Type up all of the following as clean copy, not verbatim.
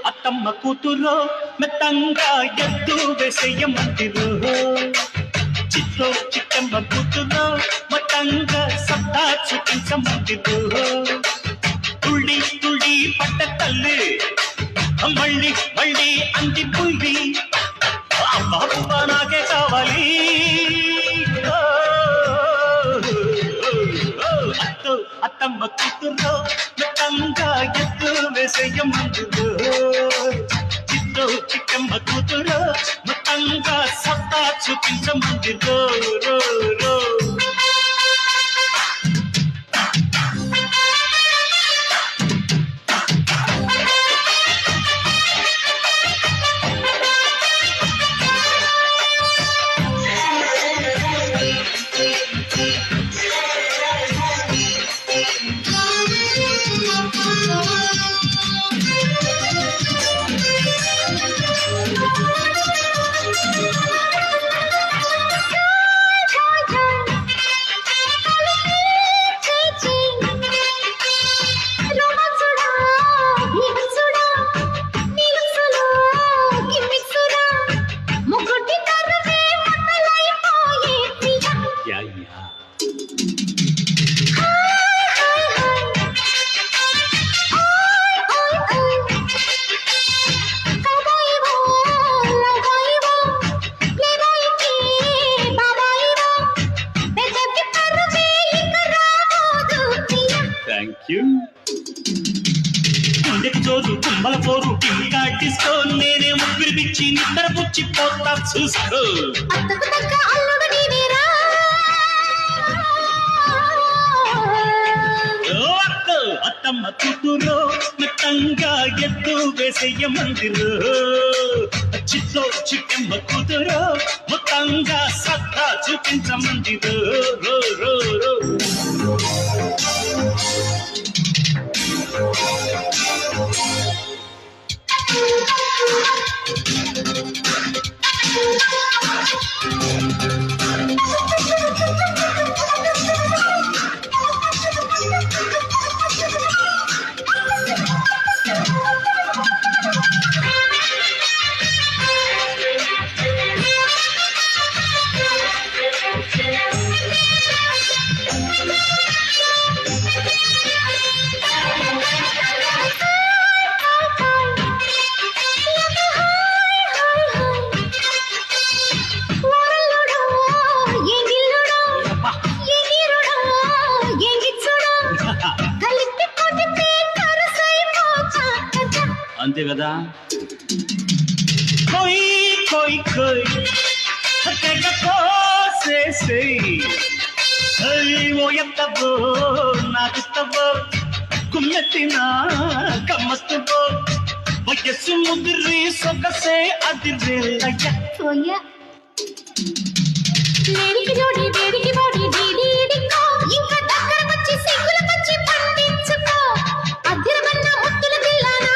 అత్తమ్మ కూతురో మెత్తంగా ఎద్దు వేసేయమంటిరో చిత్తో చిట్టమ్మ కూతురో మొత్తంగా సత్తా చూపించమంటిరో తుళ్ళి తుళ్ళి పట్ట తల్లి మళ్ళీ మళ్ళీ అంది పుల్లి అమ్మ నాకే కావాలి అత్తమ్మ కూతురో మెత్తంగా ఎద్దు వేసేయమంటిరో చిత్తో చిట్టమ్మ కూతురో మొత్తంగా సత్తా చూపించమంటిరో రో రో గుండెకి జోరు కుంభల పోరు టీకా డిస్కో నేనే ముగ్గురు పిచ్చి నిద్ర పుచ్చి పోతా చూసుకో అత్తమ్మ కూతురో మెత్తంగా ఎద్దు వేసేయమందిరో చిత్తో చిట్టమ్మ కూతురో మొత్తంగా సత్తా చూపించమందిరో రో రో రో అంతే కదా కోయి కోయి కోయి తెగ కోసేసే ఓ ఎత్తవో నాకుత్తవో కుమ్మెత్తిన కమ్మస్తువో వయస్సు ముదిరి సొగసే అదిరేలయ్య లేడికి జోడి వేడికి బాడీ డీడీడికో ఇంకా దగ్గర వచ్చి సింగుల వచ్చి పండించుకో అదిరమన్న ముత్తుల పిల్లనా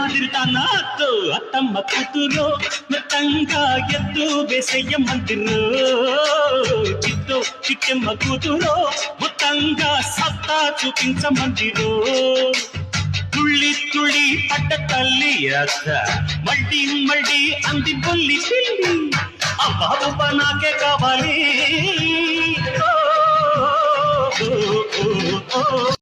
తిరుగుతానా అత్తమ్మ కూతురో మెత్తంగా ఎద్దు వేసేయమంటిరో చిత్తో చిట్టమ్మ కూతురో మొత్తంగా సత్తా చూపించమంటిరో తుళ్ళి తుళ్ళి పట్ట తల్లి అత్త మళ్ళీ మళ్ళీ అంది బుల్లి పిల్లి అబ్బా నాకే కావాలి